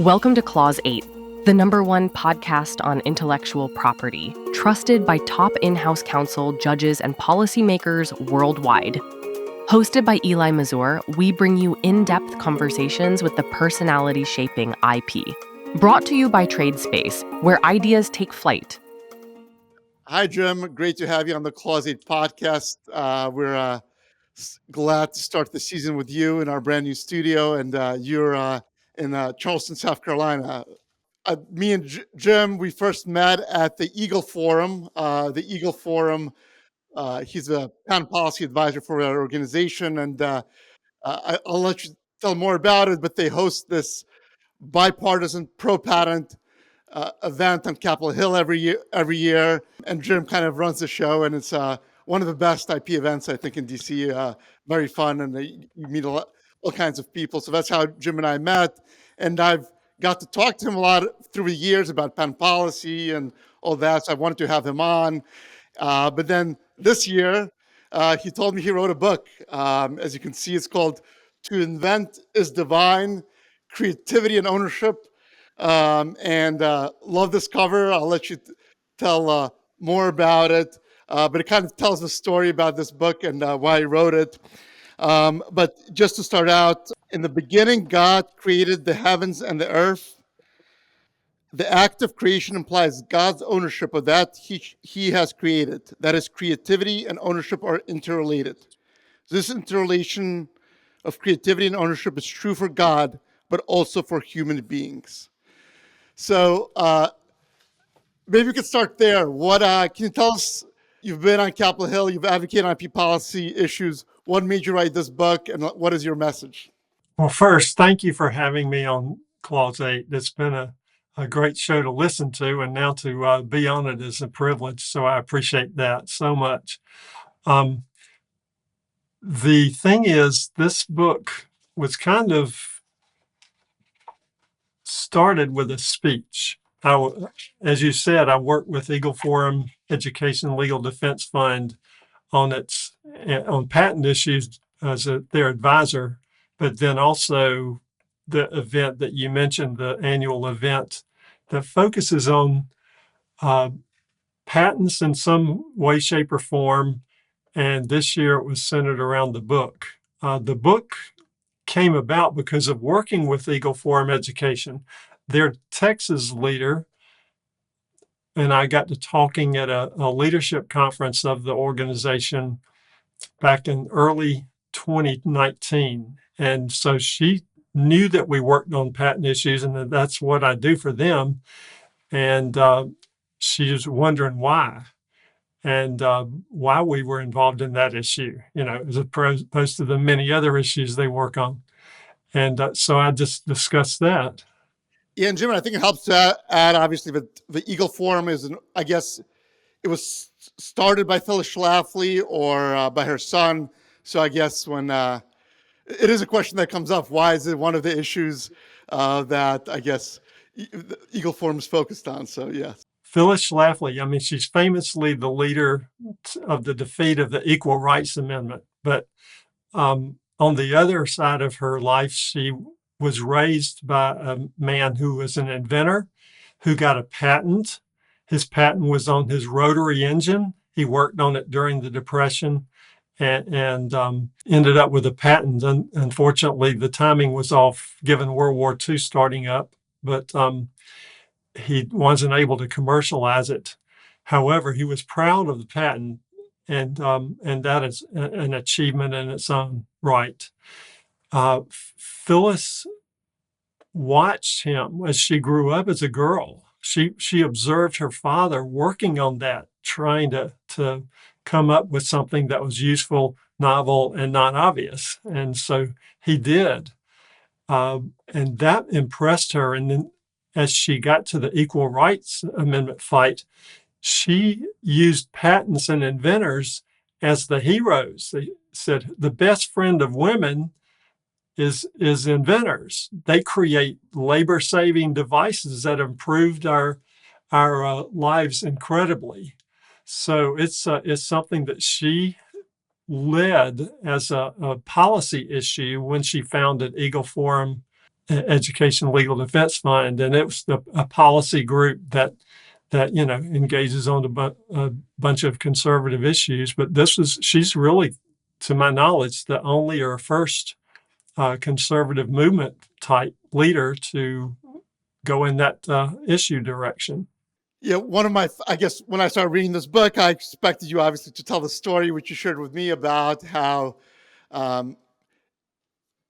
Welcome to Clause 8, the #1 podcast on intellectual property, trusted by top in-house counsel, judges, and policymakers worldwide. Hosted by Eli Mazour, we bring you in-depth conversations with the personality shaping IP. Brought to you by TradeSpace, where ideas take flight. Hi, Jim. Great to have you on the Clause 8 podcast. We're glad to start the season with you in our brand new studio, and you're in Charleston, South Carolina. Me and Jim, we first met at the Eagle Forum. He's a patent policy advisor for our organization, and I'll let you tell more about it, but they host this bipartisan pro-patent event on Capitol Hill every year. And Jim kind of runs the show, and it's one of the best IP events, I think, in DC. Very fun, and you meet all kinds of people. So that's how Jim and I met. And I've got to talk to him a lot through the years about patent policy and all that. So I wanted to have him on. But then this year, he told me he wrote a book. As you can see, it's called To Invent is Divine, Creativity and Ownership. And love this cover. I'll let you tell more about it. But it kind of tells the story about this book and why he wrote it. But just to start out, in the beginning, God created the heavens and the earth. The act of creation implies God's ownership of that he has created. That is, creativity and ownership are interrelated. This interrelation of creativity and ownership is true for God, but also for human beings. So maybe we could start there. What can you tell us? You've been on Capitol Hill, you've advocated on IP policy issues. What made you write this book, and what is your message? Well, first, thank you for having me on Clause 8. It's been a great show to listen to, and now to be on it is a privilege, so I appreciate that so much. The thing is, this book was kind of started with a speech. As you said, I worked with Eagle Forum Education Legal Defense Fund on patent issues as their advisor, but then also the event that you mentioned, the annual event that focuses on patents in some way, shape, or form. And this year it was centered around the book. The book came about because of working with Eagle Forum Education. Their Texas leader and I got to talking at a leadership conference of the organization back in early 2019. And so she knew that we worked on patent issues and that that's what I do for them. And she was wondering why and why we were involved in that issue, as opposed to the many other issues they work on. And so I just discussed that. Yeah, and Jim, I think it helps to add, obviously, that the Eagle Forum I guess, it was started by Phyllis Schlafly or by her son. So I guess when it is a question that comes up, why is it one of the issues that I guess the Eagle Forum is focused on? So yeah. Phyllis Schlafly, she's famously the leader of the defeat of the Equal Rights Amendment. But on the other side of her life, she was raised by a man who was an inventor who got a patent. His patent was on his rotary engine. He worked on it during the Depression and ended up with a patent. And unfortunately, the timing was off given World War II starting up, but he wasn't able to commercialize it. However, he was proud of the patent, and that is an achievement in its own right. Phyllis watched him as she grew up as a girl. She observed her father working on that, trying to come up with something that was useful, novel, and not obvious. And so he did. And that impressed her. And then as she got to the Equal Rights Amendment fight, she used patents and inventors as the heroes. They said the best friend of women is inventors. They create labor-saving devices that improved our lives incredibly. So it's something that she led as a policy issue when she founded Eagle Forum Education Legal Defense Fund, and it was a policy group that engages on a bunch of conservative issues. But she's really, to my knowledge, the only or first conservative movement type leader to go in that issue direction. Yeah, I guess when I started reading this book, I expected you obviously to tell the story, which you shared with me about how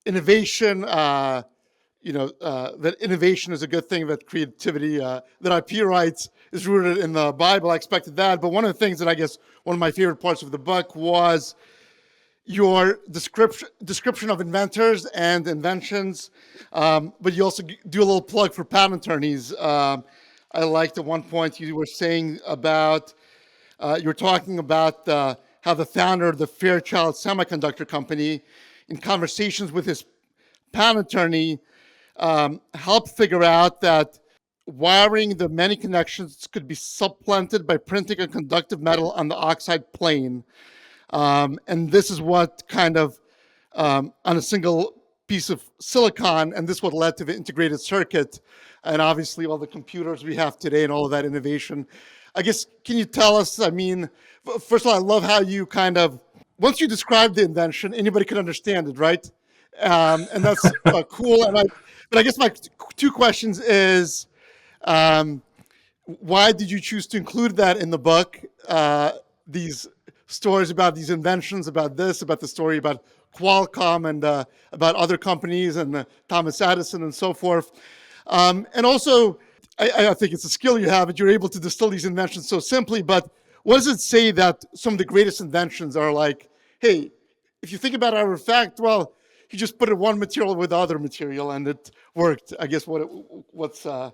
innovation, that innovation is a good thing, that creativity, that IP rights is rooted in the Bible. I expected that. But one of the things that I guess one of my favorite parts of the book was your description of inventors and inventions. But you also do a little plug for patent attorneys. I liked at one point you were saying about, you were talking about how the founder of the Fairchild Semiconductor Company, in conversations with his patent attorney, helped figure out that wiring the many connections could be supplanted by printing a conductive metal on the oxide plane. And this is what kind of, on a single piece of silicon, and this is what led to the integrated circuit, and obviously all the computers we have today and all of that innovation. I guess, can you tell us, I mean, first of all, I love how you kind of, once you describe the invention, anybody can understand it, right? And that's cool. But I guess my two questions is, why did you choose to include that in the book? These stories about these inventions, about this, about the story about Qualcomm and about other companies and Thomas Edison and so forth. And also, I think it's a skill you have that you're able to distill these inventions so simply, but what does it say that some of the greatest inventions are like, hey, if you think about it, in fact, well, you just put it one material with the other material and it worked. I guess what's your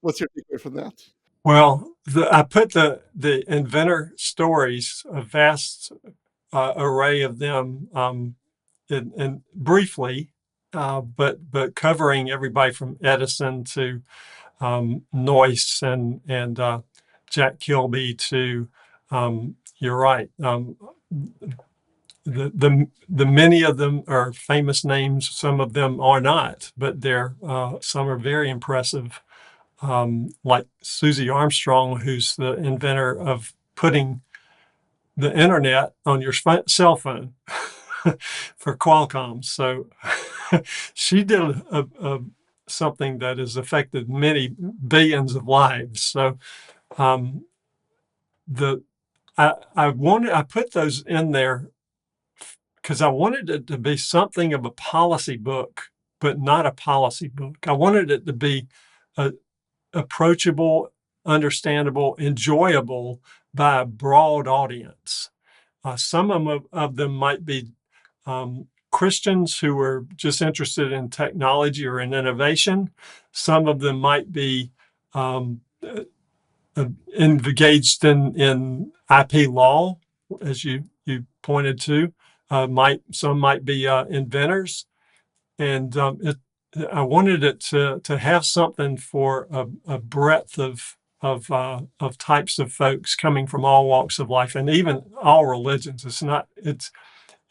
takeaway from that? Well, I put the inventor stories, a vast array of them, and briefly, but covering everybody from Edison to Noyce and Jack Kilby to, you're right. The many of them are famous names. Some of them are not, but some are very impressive. Like Susie Armstrong, who's the inventor of putting the internet on your cell phone for Qualcomm. So she did something that has affected many billions of lives. So I put those in there because I wanted it to be something of a policy book, but not a policy book. I wanted it to be approachable, understandable, enjoyable by a broad audience. Some of them might be Christians who are just interested in technology or in innovation. Some of them might be engaged in IP law, as you pointed to. Some might be inventors, and I wanted it to have something for a breadth of types of folks coming from all walks of life and even all religions.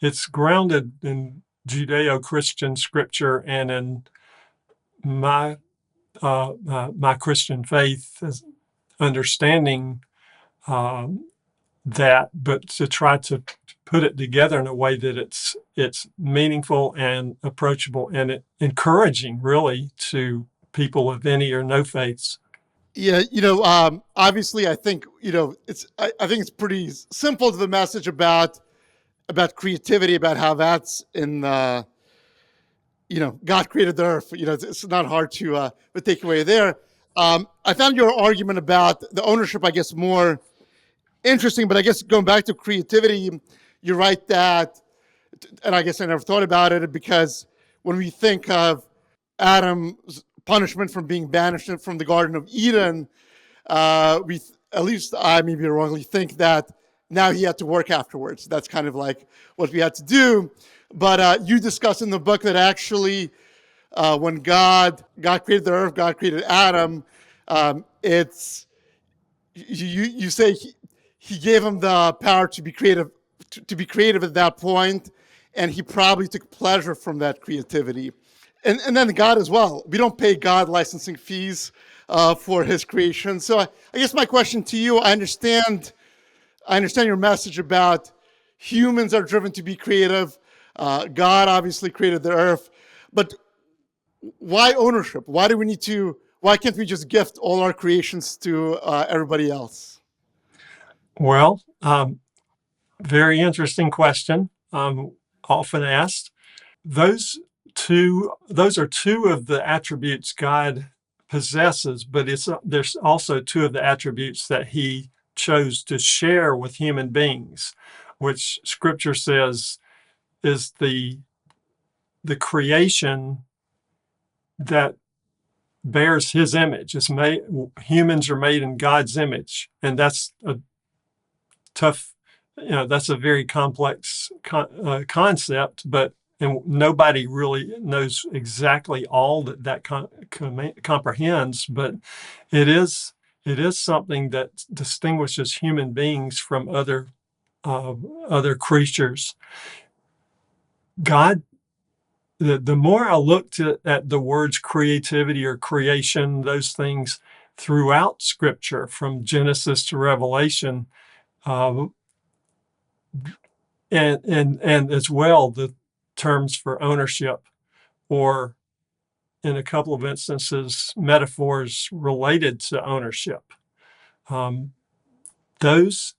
It's grounded in Judeo-Christian scripture and in my Christian faith, understanding that, but to try to put it together in a way that it's meaningful and approachable and encouraging, really, to people of any or no faiths. Yeah, obviously, I think I think it's pretty simple to the message about creativity, about how that's in God created the earth. It's not hard to take away there. I found your argument about the ownership, I guess, more interesting, but I guess going back to creativity, you're right that, and I guess I never thought about it, because when we think of Adam's punishment from being banished from the Garden of Eden, at least I maybe wrongly think that now he had to work afterwards. That's kind of like what we had to do. But you discuss in the book that actually when God created the earth, God created Adam, it's, you say he gave him the power to be creative, to be creative at that point, and he probably took pleasure from that creativity. and then God as well. We don't pay God licensing fees for His creation. So I guess my question to you: I understand your message about humans are driven to be creative. God obviously created the earth, but why ownership? Why do we need to? Why can't we just gift all our creations to everybody else? Well, very interesting question. Often asked. Those are two of the attributes God possesses, but there's also two of the attributes that He chose to share with human beings, which Scripture says is the creation that bears His image. Humans are made in God's image, and that's a tough, that's a very complex concept, but and nobody really knows exactly all that comprehends, but it is something that distinguishes human beings from other creatures. God, the more I looked at the words creativity or creation, those things throughout Scripture, from Genesis to Revelation, uh, and as well the terms for ownership, or in a couple of instances metaphors related to ownership. Um, those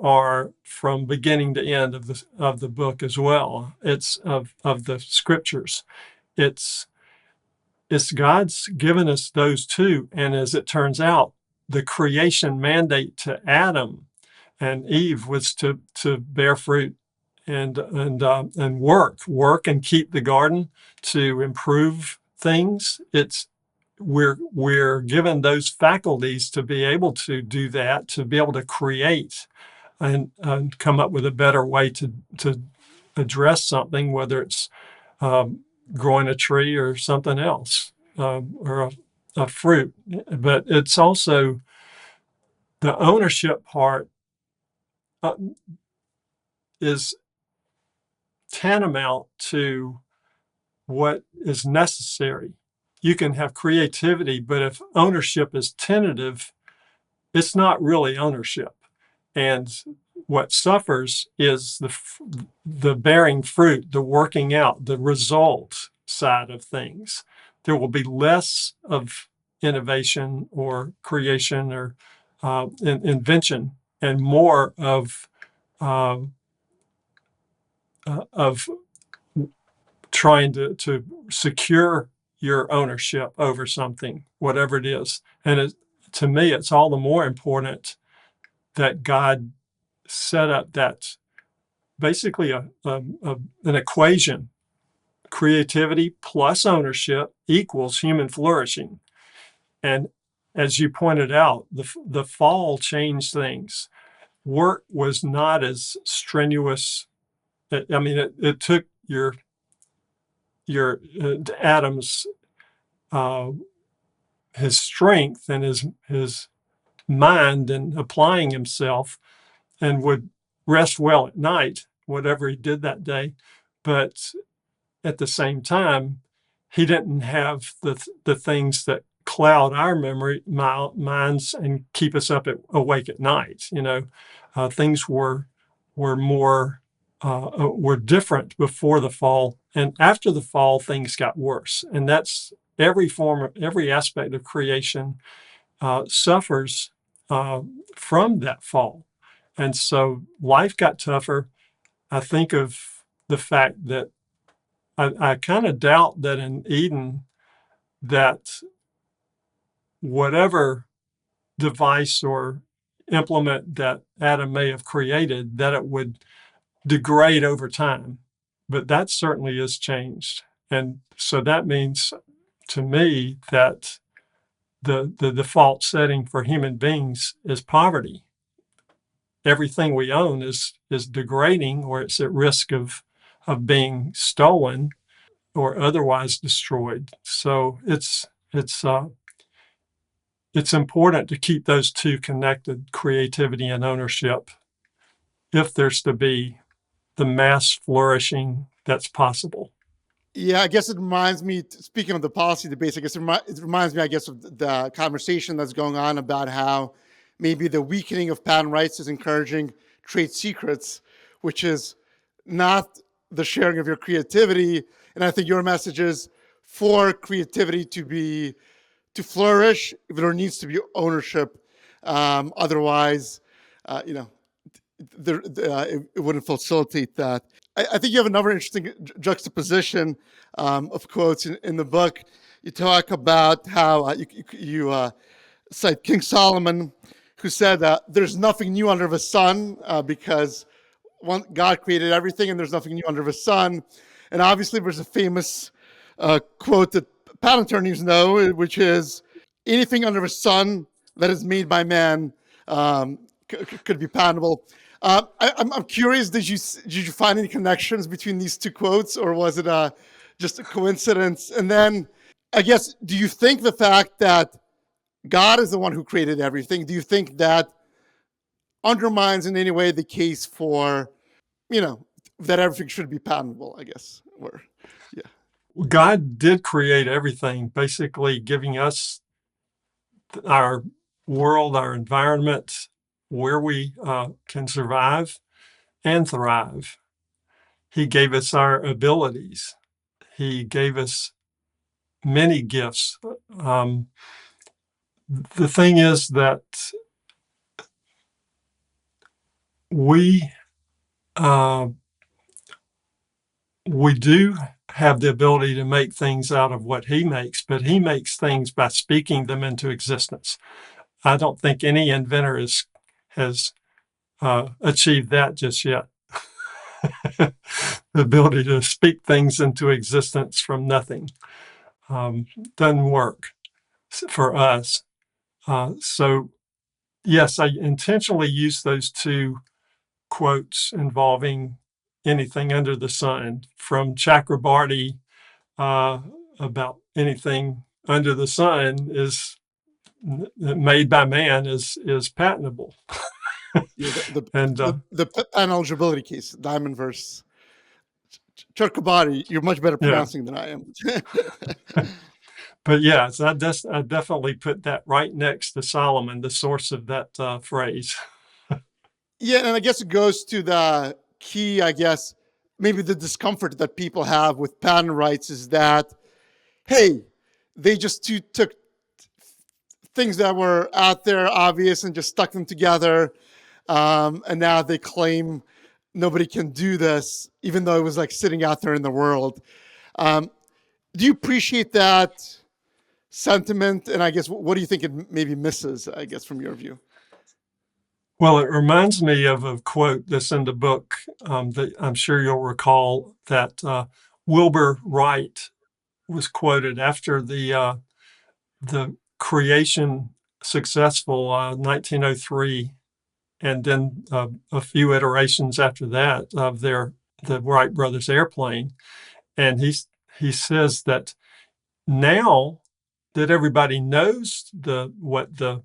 are from beginning to end of the book as well. It's of the scriptures. It's God's given us those too, and as it turns out, the creation mandate to Adam and Eve was to bear fruit and work and keep the garden to improve things. We're given those faculties to be able to do that, to be able to create and come up with a better way to address something, whether it's growing a tree or something else, or a fruit. But it's also the ownership part uh, is tantamount to what is necessary. You can have creativity, but if ownership is tentative, it's not really ownership. And what suffers is the bearing fruit, the working out, the result side of things. There will be less of innovation or creation or invention, and more uh, of trying to secure your ownership over something, whatever it is. And to me, it's all the more important that God set up that basically an equation: creativity plus ownership equals human flourishing. And as you pointed out, the fall changed things. Work was not as strenuous. I mean, it took your Adam's his strength and his mind and applying himself, and would rest well at night, whatever he did that day. But at the same time, he didn't have the things that cloud our minds and keep us awake at night. Things were more were different before the fall, and after the fall, things got worse. And that's every aspect of creation suffers from that fall. And so life got tougher. I think of the fact that I kind of doubt that in Eden, that whatever device or implement that Adam may have created, that it would degrade over time. But that certainly has changed. And so that means to me that the default setting for human beings is poverty. Everything we own is degrading, or it's at risk of being stolen or otherwise destroyed. So it's important to keep those two connected, creativity and ownership, if there's to be the mass flourishing that's possible. Yeah, I guess it reminds me, speaking of the policy debates, I guess it reminds me, I guess, of the conversation that's going on about how maybe the weakening of patent rights is encouraging trade secrets, which is not the sharing of your creativity. And I think your message is for creativity to flourish, there needs to be ownership. Otherwise, you know, it wouldn't facilitate that. I think you have another interesting juxtaposition of quotes in the book. You talk about how you cite King Solomon, who said that there's nothing new under the sun because God created everything and there's nothing new under the sun. And obviously there's a famous quote that patent attorneys know, which is anything under the sun that is made by man could be patentable. I'm curious, did you find any connections between these two quotes, or was it just a coincidence? And then, I guess, do you think the fact that God is the one who created everything, do you think that undermines in any way the case for, that everything should be patentable, I guess? Or, yeah. God did create everything, basically giving us our world, our environment, where we can survive and thrive. He gave us our abilities. He gave us many gifts. The thing is that we do have the ability to make things out of what he makes, but he makes things by speaking them into existence. I don't think any inventor has achieved that just yet. The ability to speak things into existence from nothing doesn't work for us. So, yes, I intentionally use those two quotes involving anything under the sun, from Chakrabarty about anything under the sun is made by man is patentable. Yeah, And the patent eligibility case, Diamond versus Churkabadi, you're much better yeah, pronouncing than I am. but yeah, so I definitely put that right next to Solomon, the source of that phrase. Yeah, and I guess it goes to the key, I guess, maybe the discomfort that people have with patent rights is that, hey, they just took things that were out there obvious and just stuck them together. And now they claim nobody can do this, even though it was like sitting out there in the world. Do you appreciate that sentiment? And I guess, what do you think it maybe misses, I guess, from your view? Well, it reminds me of a quote that's in the book that I'm sure you'll recall, that Wilbur Wright was quoted after the creation successful 1903, and then a few iterations after that of the Wright brothers airplane. And he says that now that everybody knows what the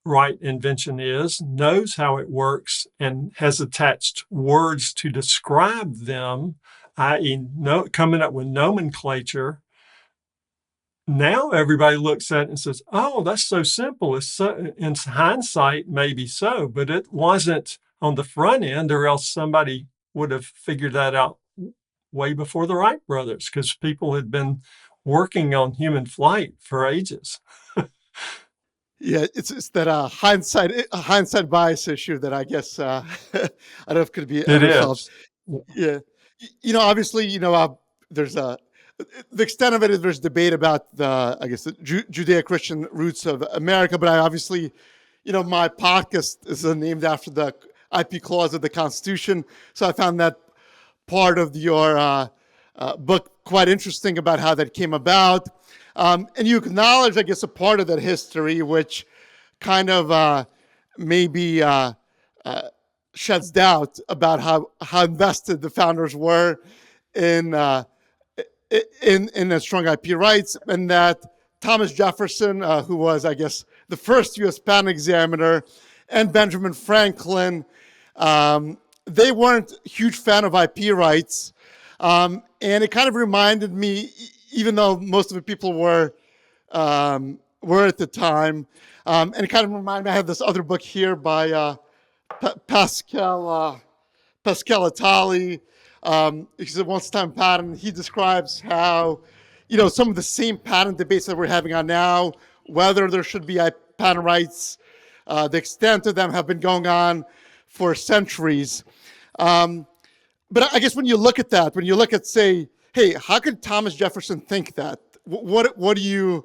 right invention is, knows how it works, and has attached words to describe them, i.e., coming up with nomenclature, now everybody looks at it and says, oh, that's so simple. It's so, in hindsight, maybe so, but it wasn't on the front end, or else somebody would have figured that out way before the Wright brothers, because people had been working on human flight for ages. Yeah, it's that hindsight bias issue that I guess I don't know if it could be It ever solved. is. Yeah, obviously, there's the extent of it is there's debate about the Judeo-Christian roots of America, but I obviously, my podcast is named after the IP clause of the Constitution, so I found that part of your book quite interesting about how that came about. And you acknowledge, I guess, a part of that history, which kind of maybe sheds doubt about how invested the founders were in strong IP rights, and that Thomas Jefferson, who was, I guess, the first U.S. patent examiner, and Benjamin Franklin, they weren't a huge fan of IP rights. And it kind of reminded me, even though most of the people were at the time, and it kind of reminded me. I have this other book here by Pascal Attali. He's a once-time patent. He describes how, some of the same patent debates that we're having on now, whether there should be patent rights, the extent of them have been going on for centuries. But I guess when you look at that, when you look at, say, hey, how could Thomas Jefferson think that? What do you,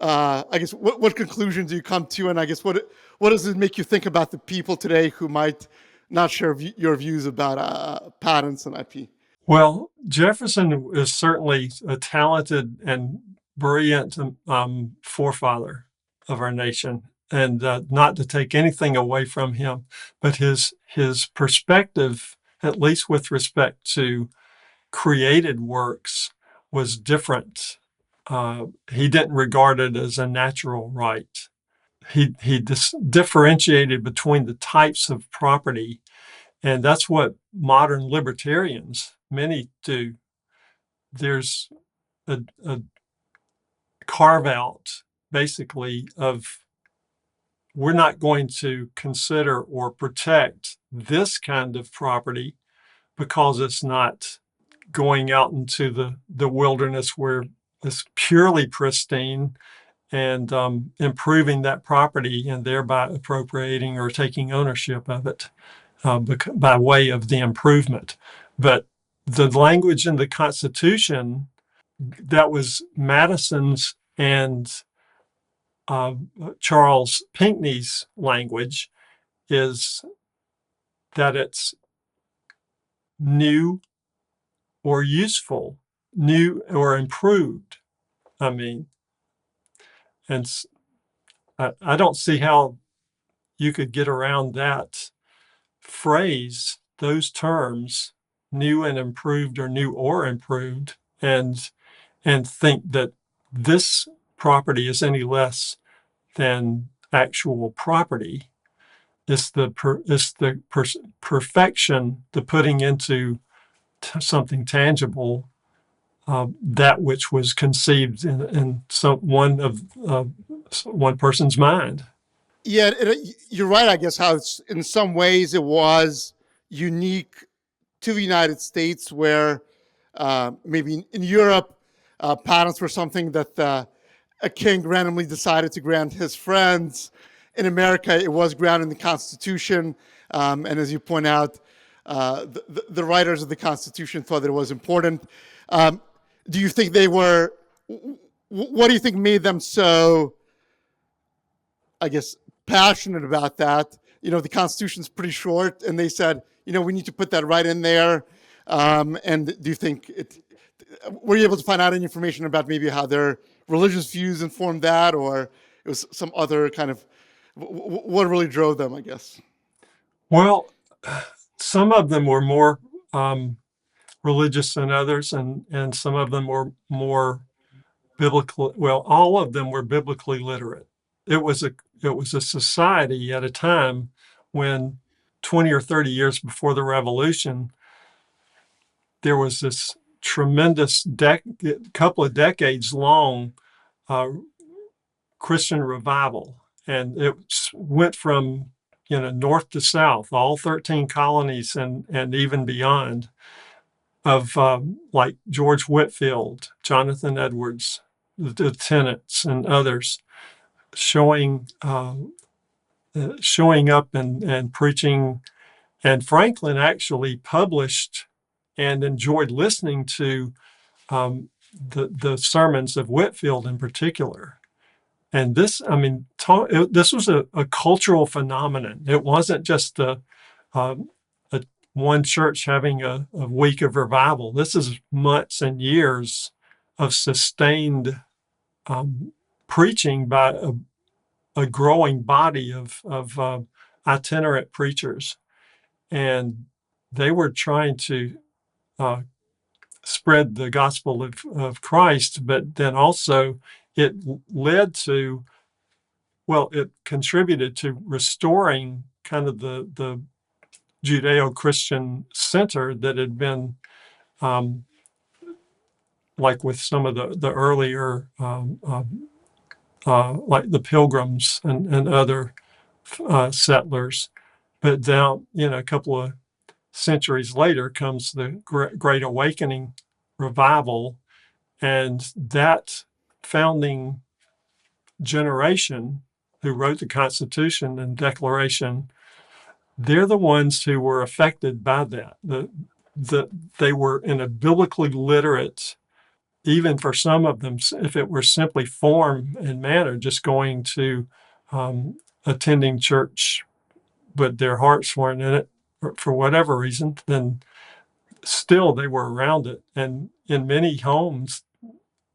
I guess, what conclusions do you come to? And I guess, what does it make you think about the people today who might not share your views about patents and IP? Well, Jefferson is certainly a talented and brilliant forefather of our nation, and not to take anything away from him, but his perspective, at least with respect to created works, was different. He didn't regard it as a natural right. He differentiated between the types of property, and that's what modern libertarians, many do. There's a carve out, basically, of we're not going to consider or protect this kind of property because it's not going out into the wilderness where it's purely pristine, and improving that property and thereby appropriating or taking ownership of it by way of the improvement. But the language in the Constitution that was Madison's and Charles Pinckney's language is that it's new or useful, new or improved. I mean, and I don't see how you could get around that phrase, those terms, new and improved or new or improved, and think that this property is any less than actual property. It's the perfection, the putting into something tangible, that which was conceived in one person's mind. Yeah, you're right. I guess how in some ways it was unique to the United States, where maybe in Europe, patents were something that a king randomly decided to grant his friends. In America, it was grounded in the Constitution, and as you point out, the writers of the Constitution thought that it was important. Do you think they were? What do you think made them so, I guess, passionate about that? The Constitution's pretty short, and they said, we need to put that right in there. And do you think were you able to find out any information about maybe how their religious views informed that, or it was some other kind of what really drove them, I guess? Well, some of them were more religious than others, and some of them were more biblical. Well, all of them were biblically literate. It was a society at a time when 20 or 30 years before the Revolution, there was this tremendous couple of decades long Christian revival, and it went from north to south, all 13 colonies and even beyond, of like George Whitefield, Jonathan Edwards, the Tenets, and others showing up and preaching. And Franklin actually published and enjoyed listening to the sermons of Whitefield in particular. And this, this was a cultural phenomenon. It wasn't just a one church having a week of revival. This is months and years of sustained preaching by a growing body of itinerant preachers. And they were trying to spread the gospel of Christ, but then also it led to, it contributed to restoring kind of the Judeo-Christian center that had been like with some of the earlier, like the Pilgrims and other settlers. But now, a couple of centuries later comes the Great Awakening revival, and that founding generation who wrote the Constitution and Declaration, they're the ones who were affected by that. They were in a biblically literate, even for some of them, if it were simply form and manner, just going to attending church, but their hearts weren't in it for whatever reason, then still they were around it. And in many homes,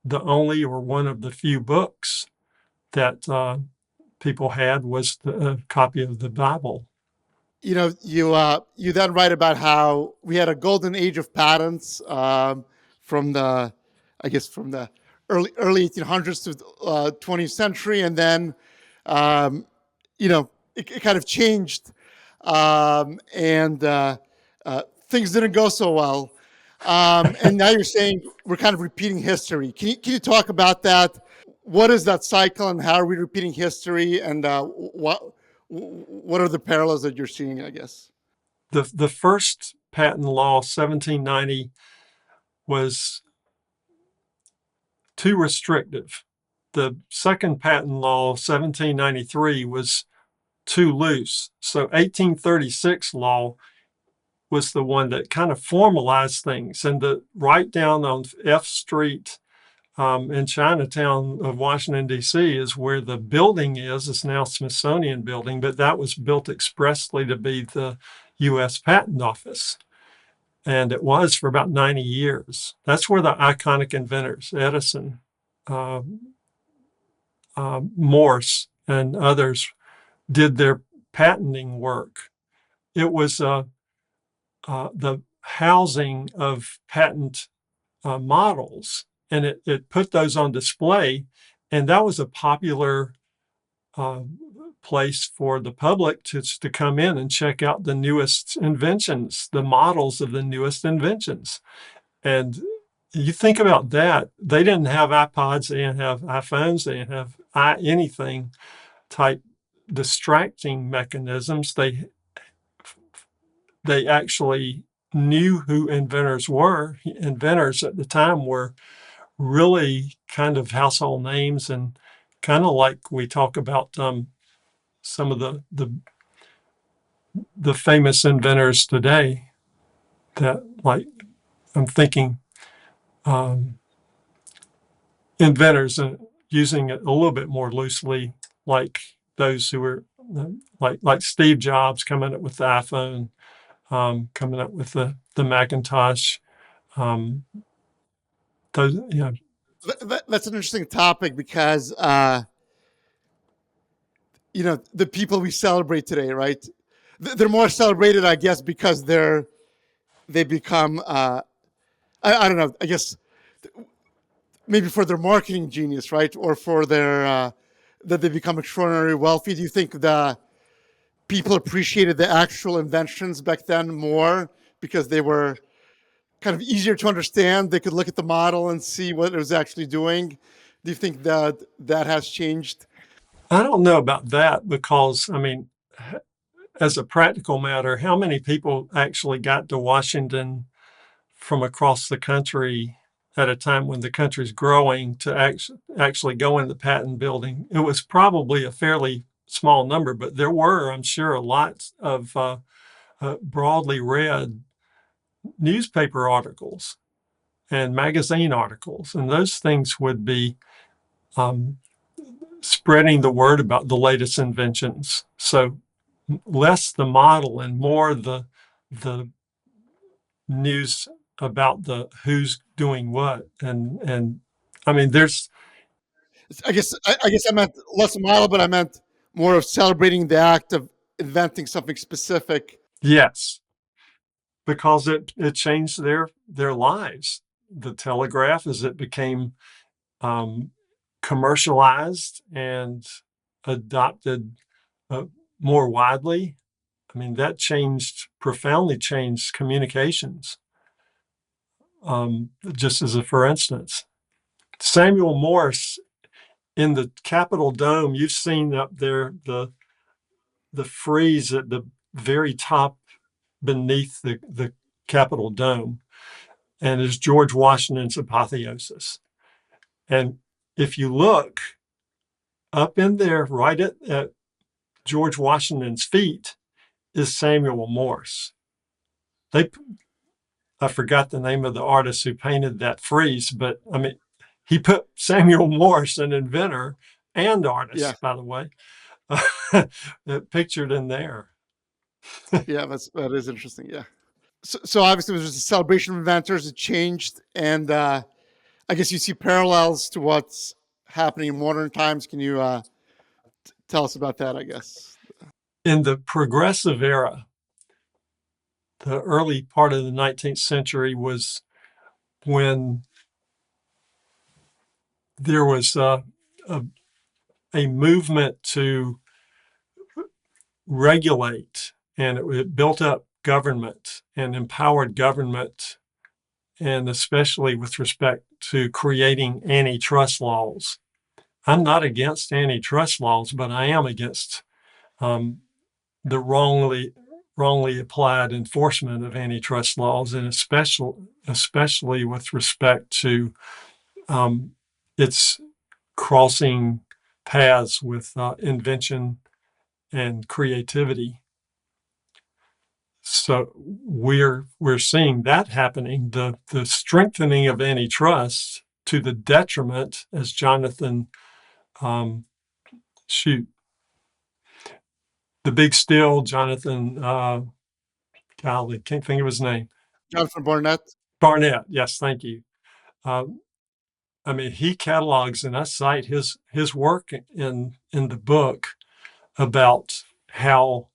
the only or one of the few books that people had was a copy of the Bible. You then write about how we had a golden age of patents from the, I guess, from the early 1800s to 20th century, and then it kind of changed, and things didn't go so well. And now you're saying we're kind of repeating history. Can you talk about that? What is that cycle, and how are we repeating history? And what are the parallels that you're seeing, I guess? The first patent law, 1790, was too restrictive. The second patent law, 1793, was too loose. So 1836 law was the one that kind of formalized things. And right down on F Street in Chinatown of Washington, D.C. is where the building is. It's now Smithsonian Building, but that was built expressly to be the U.S. Patent Office. And it was for about 90 years. That's where the iconic inventors, Edison, Morse, and others did their patenting work. It was the housing of patent models, and it put those on display, and that was a popular place for the public to come in and check out the newest inventions, the models of the newest inventions. And you think about that, they didn't have iPods, they didn't have iPhones, they didn't have anything type distracting mechanisms. They actually knew who inventors were. Inventors at the time were really kind of household names, and kind of like we talk about some of the famous inventors today. That, like, I'm thinking inventors, using it a little bit more loosely, like those who were like Steve Jobs coming up with the iPhone, coming up with the Macintosh. Those, That's an interesting topic because the people we celebrate today, right? They're more celebrated, I guess, because they become I don't know. I guess maybe for their marketing genius, right, or for their that they become extraordinarily wealthy. Do you think the people appreciated the actual inventions back then more because they were kind of easier to understand? They could look at the model and see what it was actually doing. Do you think that has changed? I don't know about that, because, I mean, as a practical matter, how many people actually got to Washington from across the country at a time when the country's growing to actually go in the patent building? It was probably a fairly small number, but there were, I'm sure, a lot of broadly read newspaper articles and magazine articles, and those things would be spreading the word about the latest inventions. So less the model and more the news about the who's doing what. And I mean, there's I guess I meant less model, but I meant more of celebrating the act of inventing something specific. yes, because it changed their lives. The telegraph, as it became commercialized and adopted more widely, I mean, that profoundly changed communications. just as a for instance. Samuel Morse in the Capitol Dome, you've seen up there the frieze at the very top beneath the Capitol Dome, and is George Washington's apotheosis. And if you look up in there, right at George Washington's feet, is Samuel Morse. I forgot the name of the artist who painted that frieze, but I mean, he put Samuel Morse, an inventor and artist, Yeah. by the way, pictured in there. Yeah, that is interesting. Yeah. So obviously, there's a celebration of inventors. It changed, and I guess you see parallels to what's happening in modern times. Can you tell us about that? I guess. In the progressive era, the early part of the 19th century was when there was a movement to regulate, and it built up government and empowered government, and especially with respect to creating antitrust laws. I'm not against antitrust laws, but I am against the wrongly applied enforcement of antitrust laws, and especially with respect to its crossing paths with invention and creativity. So we're seeing that happening, the strengthening of antitrust to the detriment, as Jonathan the big still, Jonathan, golly, can't think of his name. Jonathan Barnett. Barnett, yes, thank you. I mean, he catalogs, and I cite his work in the book about how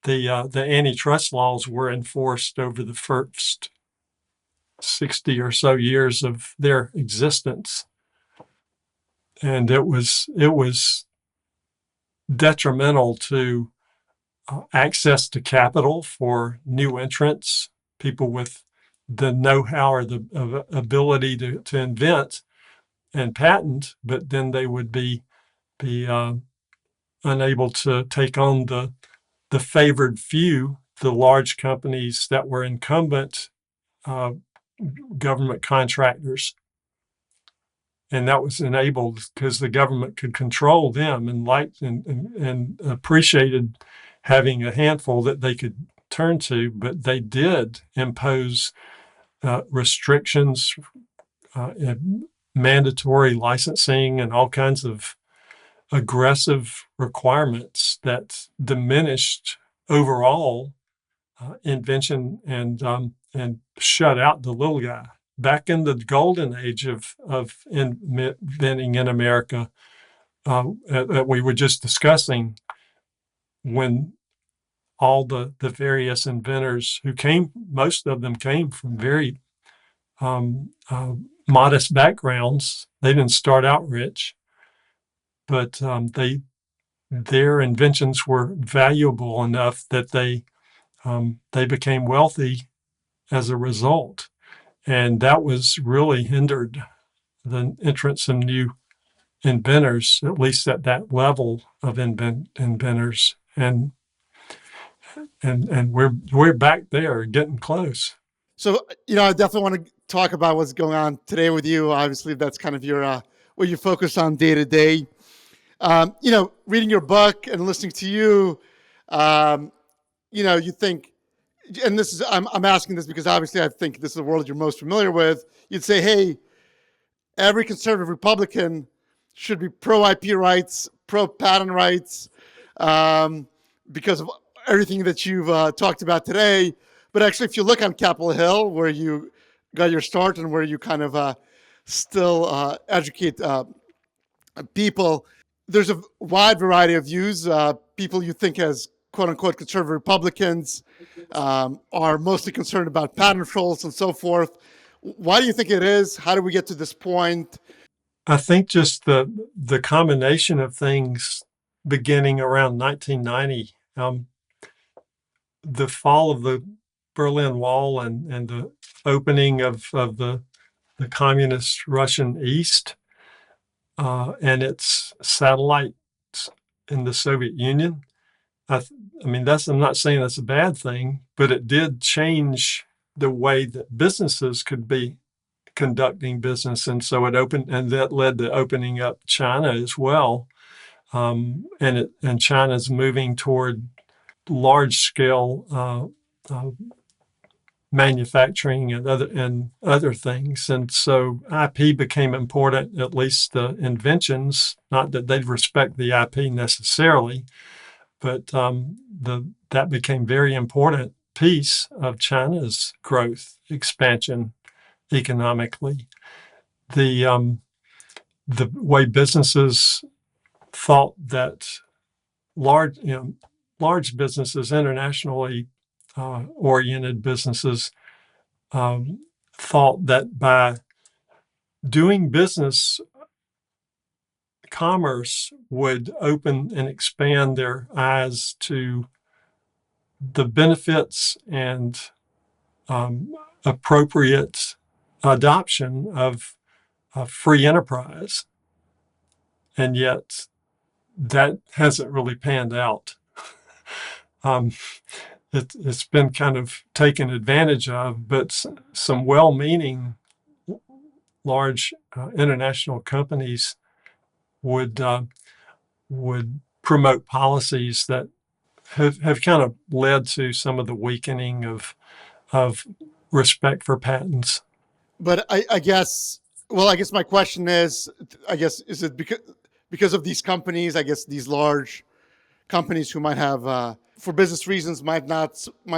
the antitrust laws were enforced over the first 60 or so years of their existence, and it was detrimental to access to capital for new entrants, people with the know-how or the ability to invent and patent, but then they would be unable to take on the favored few, the large companies that were incumbent government contractors. And that was enabled because the government could control them and liked and appreciated having a handful that they could turn to, but they did impose restrictions, mandatory licensing, and all kinds of aggressive requirements that diminished overall invention and shut out the little guy. Back in the golden age of inventing in America that we were just discussing, when all the various inventors who came, most of them came from very modest backgrounds. They didn't start out rich, but their inventions were valuable enough that they became wealthy as a result. And that was really hindered the entrance of new inventors, at least at that level of inventors. And we're back there, getting close. So I definitely want to talk about what's going on today with you. Obviously, that's kind of your what you focus on day to day. Reading your book and listening to you, you think, and this is I'm asking this because obviously I think this is the world you're most familiar with. You'd say, hey, every conservative Republican should be pro IP rights, pro patent rights, because of everything that you've talked about today. But actually, if you look on Capitol Hill, where you got your start and where you kind of still educate people, there's a wide variety of views. People you think as quote unquote conservative Republicans are mostly concerned about patent trolls and so forth. Why do you think it is? How do we get to this point? I think just the combination of things beginning around 1990, the fall of the Berlin Wall and the opening of the communist Russian East and its satellites in the Soviet Union. I mean, I'm not saying that's a bad thing, but it did change the way that businesses could be conducting business. And so it opened, and that led to opening up China as well. And China's moving toward large scale manufacturing and other things. And so IP became important, at least the inventions, not that they'd respect the IP necessarily, but that became very important piece of China's growth, expansion economically. The way businesses thought that large businesses, internationally oriented businesses, thought that by doing business, commerce would open and expand their eyes to the benefits and appropriate adoption of free enterprise. And yet that hasn't really panned out. It's been kind of taken advantage of, but some well-meaning large international companies would promote policies that have kind of led to some of the weakening of respect for patents. But I guess, well, I guess my question is, is it because of these companies, I guess these large companies who might have, for business reasons, might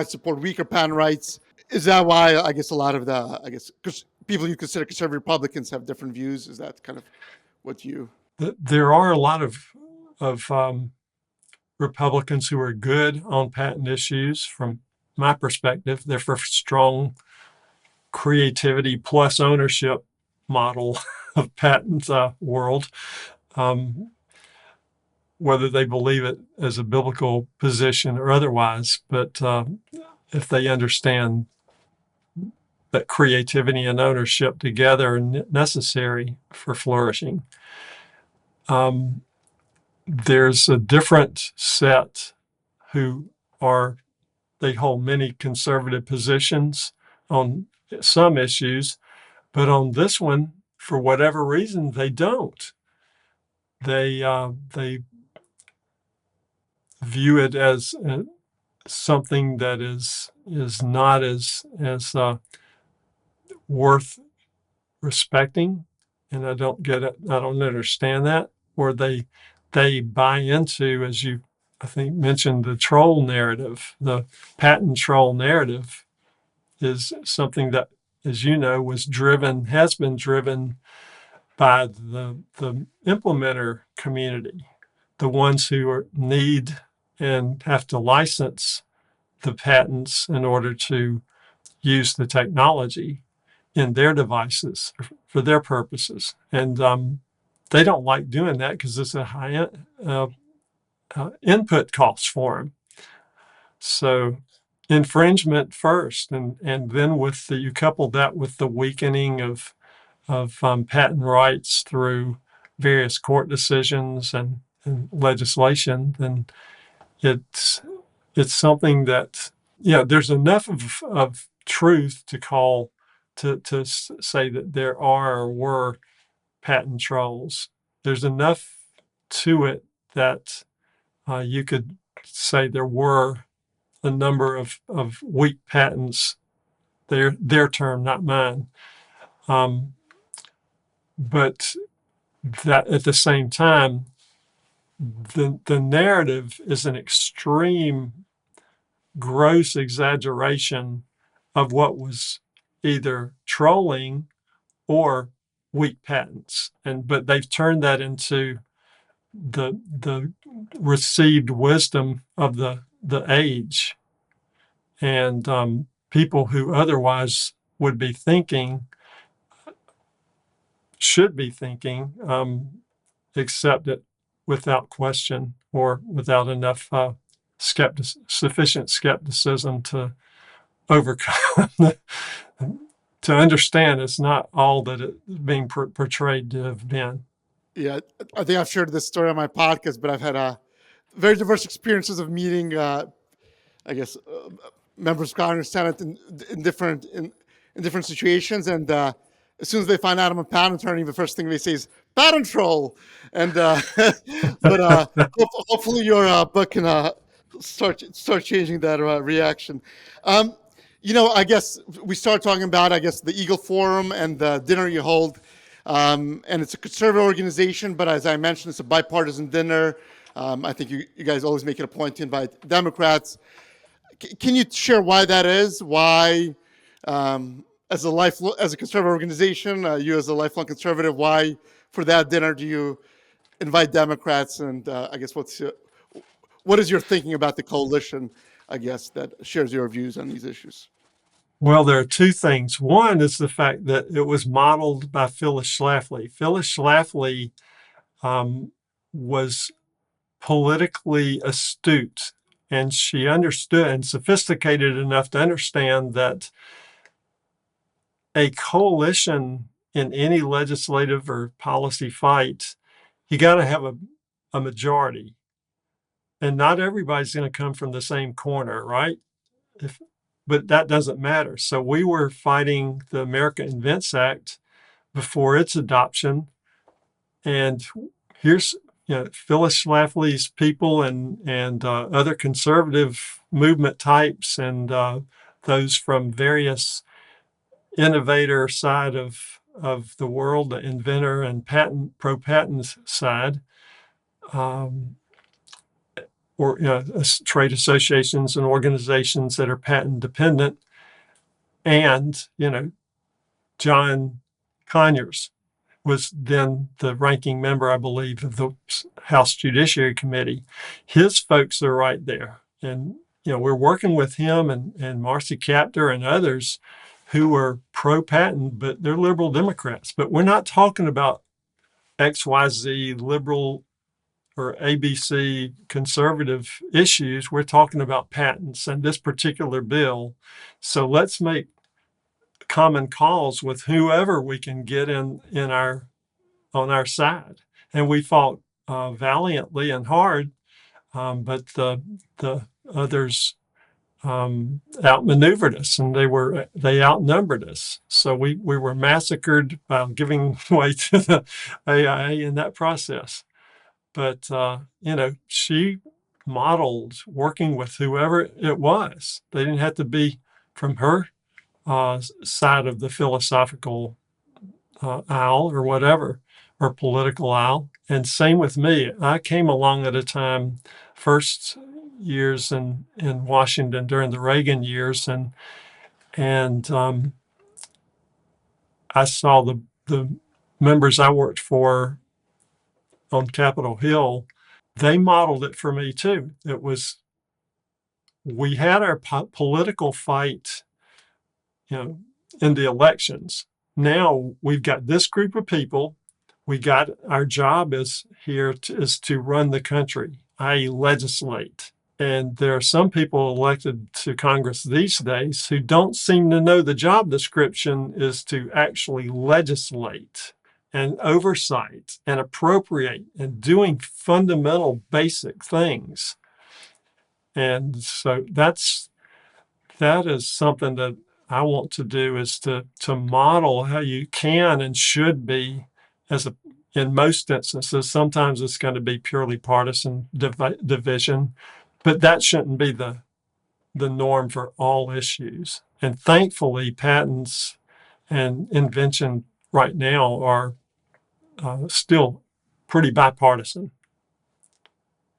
support weaker patent rights? Is that why, I guess, a lot of because people you consider conservative Republicans have different views? Is that kind of what you... There are a lot of Republicans who are good on patent issues. From my perspective, they're for strong creativity plus ownership model of patent world, whether they believe it as a biblical position or otherwise. But if they understand that creativity and ownership together are necessary for flourishing. There's a different set who they hold many conservative positions on some issues, but on this one, for whatever reason, they don't. They view it as something that is not as worth respecting, and I don't get it. I don't understand that. Or they buy into, as you I think mentioned, the troll narrative. The patent troll narrative is something that, as you know, has been driven by the implementer community, the ones who need and have to license the patents in order to use the technology in their devices for their purposes. And they don't like doing that because it's a high input cost for them. So infringement first, and then you couple that with the weakening of patent rights through various court decisions and legislation, then it's something that, there's enough of truth to say that there are or were patent trolls. There's enough to it that you could say there were a number of weak patents. Their term, not mine. But that at the same time, the narrative is an extreme, gross exaggeration of what was either trolling or weak patents, but they've turned that into the received wisdom of the age, and people who otherwise should be thinking, accept it without question or without enough sufficient skepticism to overcome. To understand it's not all that it's being portrayed to have been. Yeah, I think I've shared this story on my podcast, but I've had very diverse experiences of meeting, I guess, members of Congress, Senate in different situations, and as soon as they find out I'm a patent attorney, the first thing they say is patent troll. And but hopefully your book can start changing that reaction. Um, I guess we start talking about, I guess, the Eagle Forum and the dinner you hold. And it's a conservative organization, but as I mentioned, it's a bipartisan dinner. I think you guys always make it a point to invite Democrats. Can you share why that is? Why, as a conservative organization, you as a lifelong conservative, why for that dinner do you invite Democrats? And I guess what is your thinking about the coalition, I guess, that shares your views on these issues? Well, there are two things. One is the fact that it was modeled by Phyllis Schlafly. Phyllis Schlafly was politically astute, and she understood and sophisticated enough to understand that a coalition in any legislative or policy fight, you got to have a majority. And not everybody's going to come from the same corner, right? But that doesn't matter. So we were fighting the America Invents Act before its adoption. And here's Phyllis Schlafly's people and other conservative movement types and those from various innovator side of the world, the inventor and pro-patent side, or trade associations and organizations that are patent dependent, and John Conyers was then the ranking member, I believe, of the House Judiciary Committee. His folks are right there, and we're working with him and Marcy Kaptur and others who are pro-patent, but they're liberal Democrats. But we're not talking about XYZ liberal or ABC conservative issues. We're talking about patents and this particular bill. So let's make common cause with whoever we can get on our side. And we fought valiantly and hard, but the others outmaneuvered us, and they outnumbered us. So we were massacred by giving way to the AIA in that process. But she modeled working with whoever it was. They didn't have to be from her side of the philosophical aisle or whatever, or political aisle. And same with me. I came along at a time, first years in Washington during the Reagan years, and I saw the members I worked for on Capitol Hill. They modeled it for me too. We had our political fight, in the elections. Now we've got this group of people. Our job is to run the country, i.e. legislate. And there are some people elected to Congress these days who don't seem to know the job description is to actually legislate and oversight and appropriate and doing fundamental basic things. And so that is something that I want to do, is to model how you can and should be in most instances. Sometimes it's going to be purely partisan division, but that shouldn't be the norm for all issues. And thankfully, patents and invention right now are still pretty bipartisan.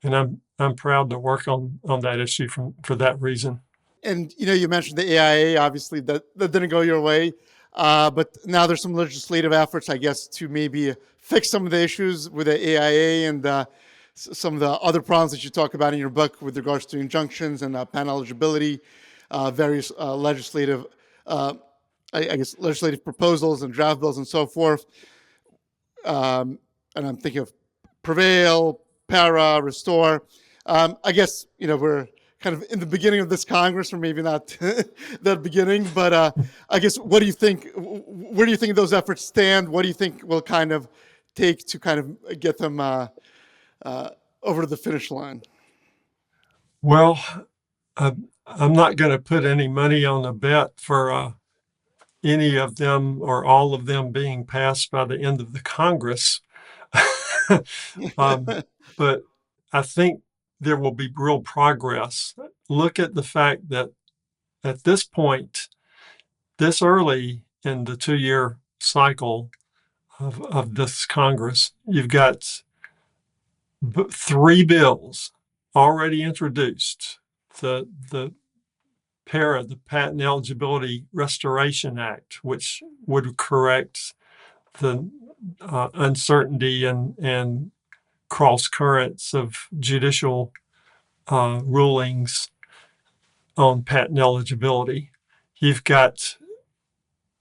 And I'm proud to work on that issue for that reason. And you mentioned the AIA. Obviously, that didn't go your way, but now there's some legislative efforts, I guess, to maybe fix some of the issues with the AIA and some of the other problems that you talk about in your book with regards to injunctions and patent eligibility, various legislative, legislative proposals and draft bills and so forth. And I'm thinking of PREVAIL, PARA, Restore. I guess we're kind of in the beginning of this Congress, or maybe not that beginning. But I guess, what do you think? Where do you think those efforts stand? What do you think will kind of take to kind of get them over to the finish line? Well, I'm not going to put any money on a bet for any of them or all of them being passed by the end of the Congress. But I think there will be real progress. Look at the fact that at this point, this early in the 2-year cycle of this Congress, you've got 3 bills already introduced. The the Patent Eligibility Restoration Act, which would correct the uncertainty and cross currents of judicial rulings on patent eligibility. You've got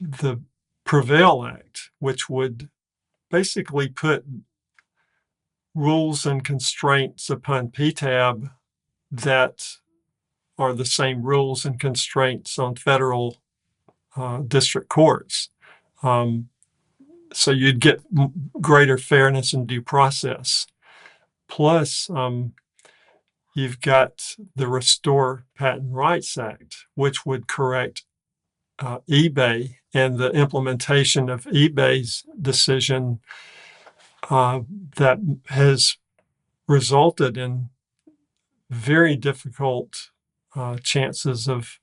the PREVAIL Act, which would basically put rules and constraints upon PTAB that are the same rules and constraints on federal district courts. So you'd get greater fairness and due process. Plus, you've got the Restore Patent Rights Act, which would correct eBay and the implementation of eBay's decision that has resulted in very difficult chances of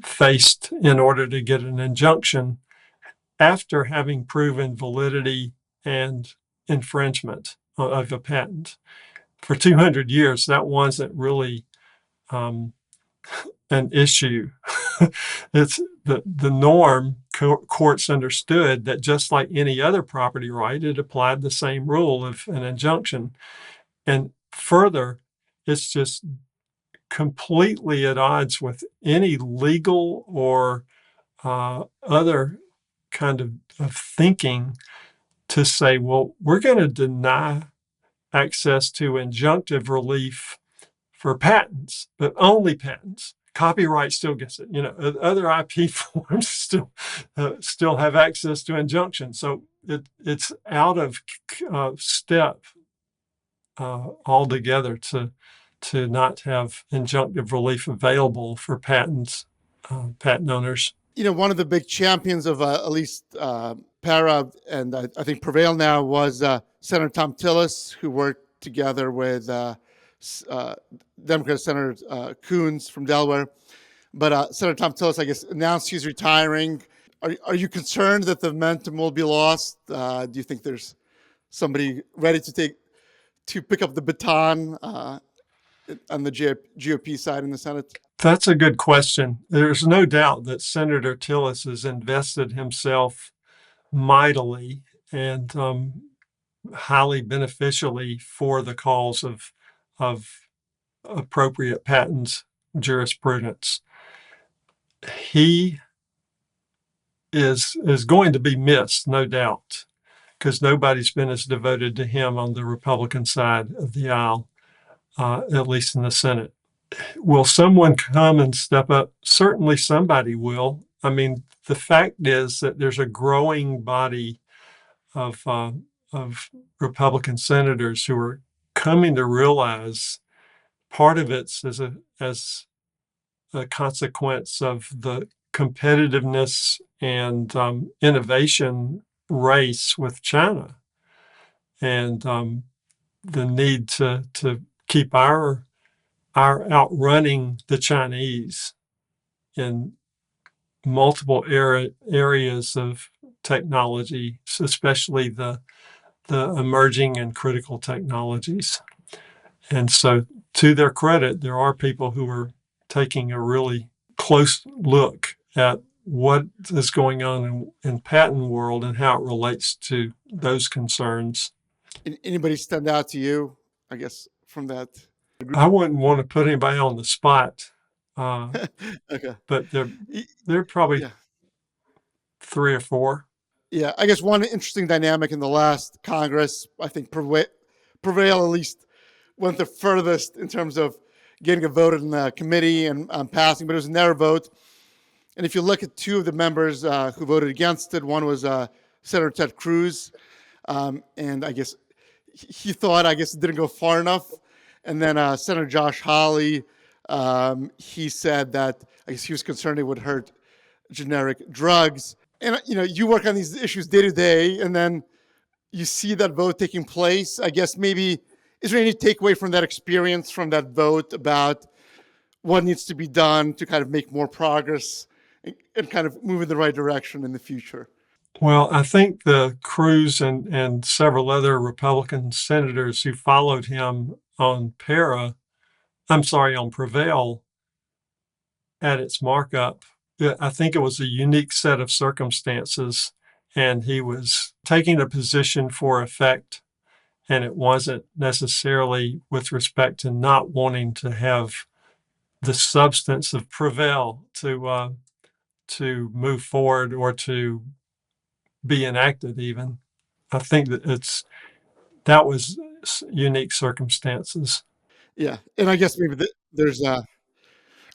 faced in order to get an injunction after having proven validity and infringement of a patent. For 200 years, that wasn't really an issue. It's the norm. Courts understood that just like any other property right, it applied the same rule of an injunction. And further, it's just completely at odds with any legal or other kind of thinking to say, well, we're going to deny access to injunctive relief for patents, but only patents. Copyright still gets it. Other IP forms still have access to injunction. So it's out of step altogether to not have injunctive relief available for patent owners. One of the big champions of at least PARA and I think PREVAIL now was Senator Tom Tillis, who worked together with Democrat Senator Coons from Delaware. But Senator Tom Tillis, I guess, announced he's retiring. Are you concerned that the momentum will be lost? Do you think there's somebody ready to pick up the baton on the GOP side in the Senate? That's a good question. There's no doubt that Senator Tillis has invested himself mightily and highly beneficially for the cause of appropriate patent jurisprudence. He is going to be missed, no doubt, because nobody's been as devoted to him on the Republican side of the aisle, at least in the Senate. Will someone come and step up? Certainly somebody will. I mean, the fact is that there's a growing body of Republican senators who are coming to realize part of it's as a consequence of the competitiveness and innovation race with China, and the need to keep our outrunning the Chinese in multiple areas of technology, especially the emerging and critical technologies. And so, to their credit, there are people who are taking a really close look at what is going on in patent world and how it relates to those concerns. Anybody stand out to you, I guess, from that? I wouldn't want to put anybody on the spot, Okay. but they're probably 3 or 4. Yeah, I guess one interesting dynamic in the last Congress, I think PREVAIL at least went the furthest in terms of getting a vote in the committee and passing, but it was a narrow vote. And if you look at two of the members who voted against it, one was Senator Ted Cruz, and I guess he thought, I guess, it didn't go far enough. And then Senator Josh Hawley, he said that I guess he was concerned it would hurt generic drugs. And you work on these issues day to day, and then you see that vote taking place. I guess maybe is there any takeaway from that experience, from that vote, about what needs to be done to kind of make more progress and kind of move in the right direction in the future? Well, I think the Cruz and several other Republican senators who followed him on on PREVAIL at its markup, I think it was a unique set of circumstances, and he was taking a position for effect, and it wasn't necessarily with respect to not wanting to have the substance of PREVAIL to move forward or to be enacted even. I think that was unique circumstances. Yeah, and I guess maybe there's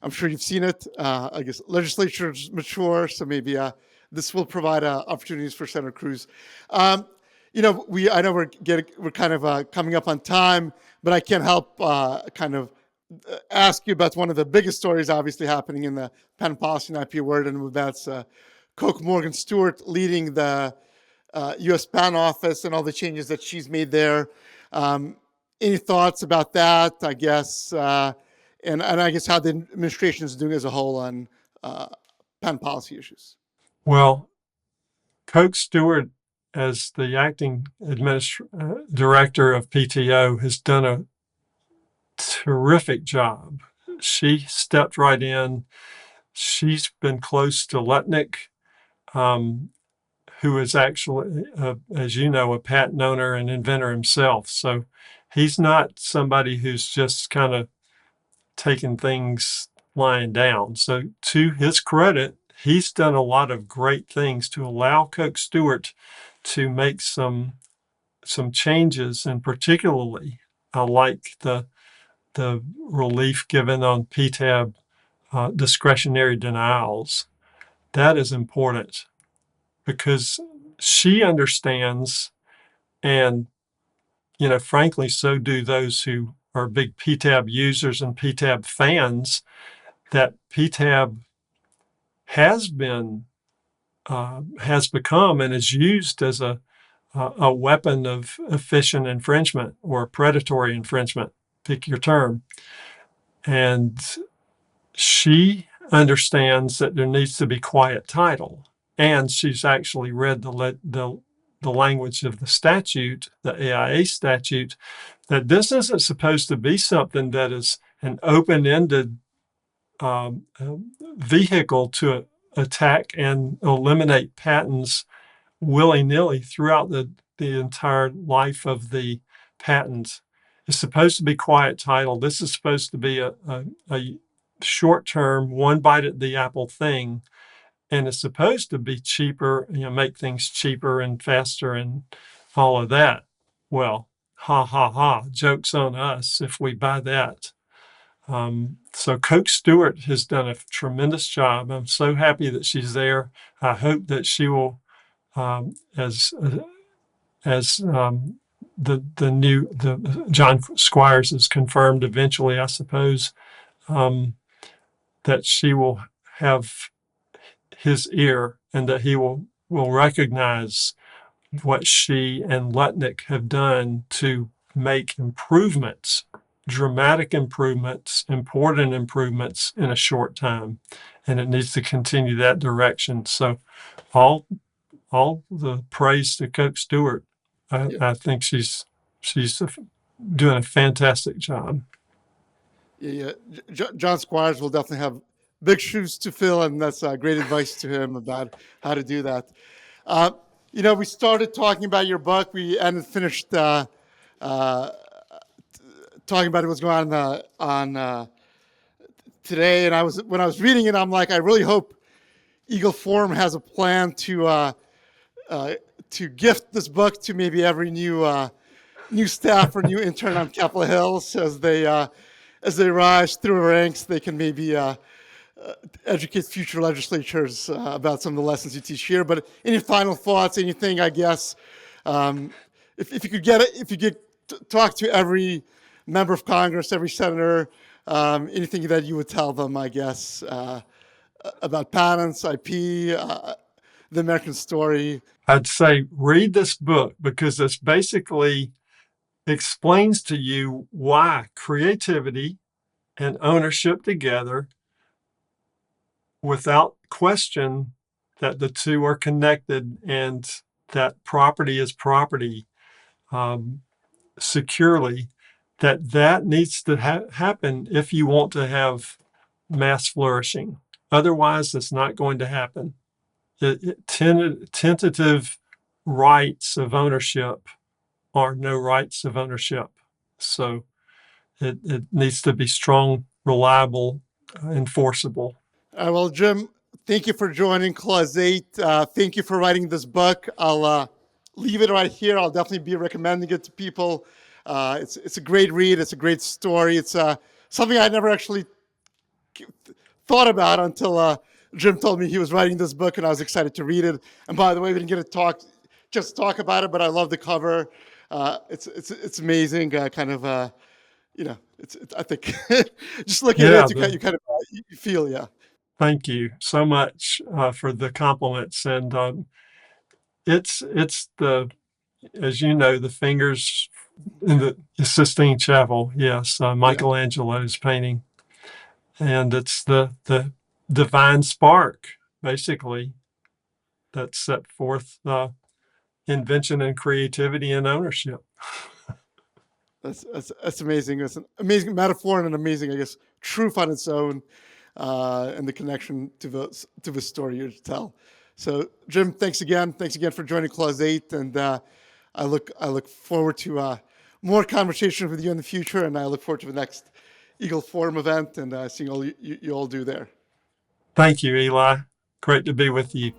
I'm sure you've seen it. I guess legislature's mature, so maybe this will provide opportunities for Senator Cruz. I know we're kind of coming up on time, but I can't help kind of ask you about one of the biggest stories, obviously happening in the patent policy and IP world, and that's Coke Morgan Stewart leading the U.S. Patent Office and all the changes that she's made there. Any thoughts about that? I guess. And I guess how the administration is doing as a whole on patent policy issues. Well, Coke Stewart, as the acting director of PTO, has done a terrific job. She stepped right in. She's been close to Lutnick, who is actually, as you know, a patent owner and inventor himself. So he's not somebody who's just kind of taking things lying down. So to his credit, he's done a lot of great things to allow Coke Stewart to make some changes, and particularly I like the relief given on PTAB discretionary denials. That is important because she understands, and frankly, so do those who are big PTAB users and PTAB fans, that PTAB has become and is used as a weapon of efficient infringement or predatory infringement, pick your term. And she understands that there needs to be quiet title, and she's actually read the language of the statute, the AIA statute, that this isn't supposed to be something that is an open-ended vehicle to attack and eliminate patents willy-nilly throughout the entire life of the patent. It's supposed to be quiet title. This is supposed to be a short-term, one bite at the apple thing, and it's supposed to be cheaper, make things cheaper and faster and all of that. Well, ha ha ha, joke's on us if we buy that. So Coke Stewart has done a tremendous job. I'm so happy that she's there. I hope that she will, as the John Squires is confirmed eventually, I suppose, that she will have his ear and that he will recognize what she and Lutnick have done to make improvements, dramatic improvements, important improvements in a short time. And it needs to continue that direction. So all the praise to Coke Stewart. I think she's doing a fantastic job. Yeah. John Squires will definitely have big shoes to fill, and that's great advice to him about how to do that. We started talking about your book. We finished talking about what's going on today. And when I was reading it, I'm like, I really hope Eagle Forum has a plan to gift this book to maybe every new staff or new intern on Capitol Hill, as they as they rise through the ranks, they can maybe educate future legislatures about some of the lessons you teach here. But any final thoughts? Anything? I guess if you could talk to every member of Congress, every senator, anything that you would tell them, I guess, about patents, IP, the American story. I'd say read this book because this basically explains to you why creativity and ownership together, without question, that the two are connected and that property is property securely, that needs to happen if you want to have mass flourishing. Otherwise, it's not going to happen. Tentative rights of ownership are no rights of ownership. So it needs to be strong, reliable, enforceable. Well, Jim, thank you for joining Clause 8. Thank you for writing this book. I'll leave it right here. I'll definitely be recommending it to people. It's a great read. It's a great story. It's something I never actually thought about until Jim told me he was writing this book, and I was excited to read it. And by the way, we didn't get to talk about it, but I love the cover. It's amazing. I think just looking at it, you kind of you feel, yeah. Thank you so much for the compliments, and it's the, as you know, the fingers in the Sistine Chapel. Yes, Michelangelo's painting, and it's the divine spark, basically, that set forth invention and creativity and ownership. That's amazing. It's an amazing metaphor and an amazing, I guess, truth on its own, and the connection to the story you're to tell. So, Jim, thanks again. Thanks again for joining Clause 8, and I look forward to more conversations with you in the future, and I look forward to the next Eagle Forum event and seeing all you all do there. Thank you, Eli. Great to be with you.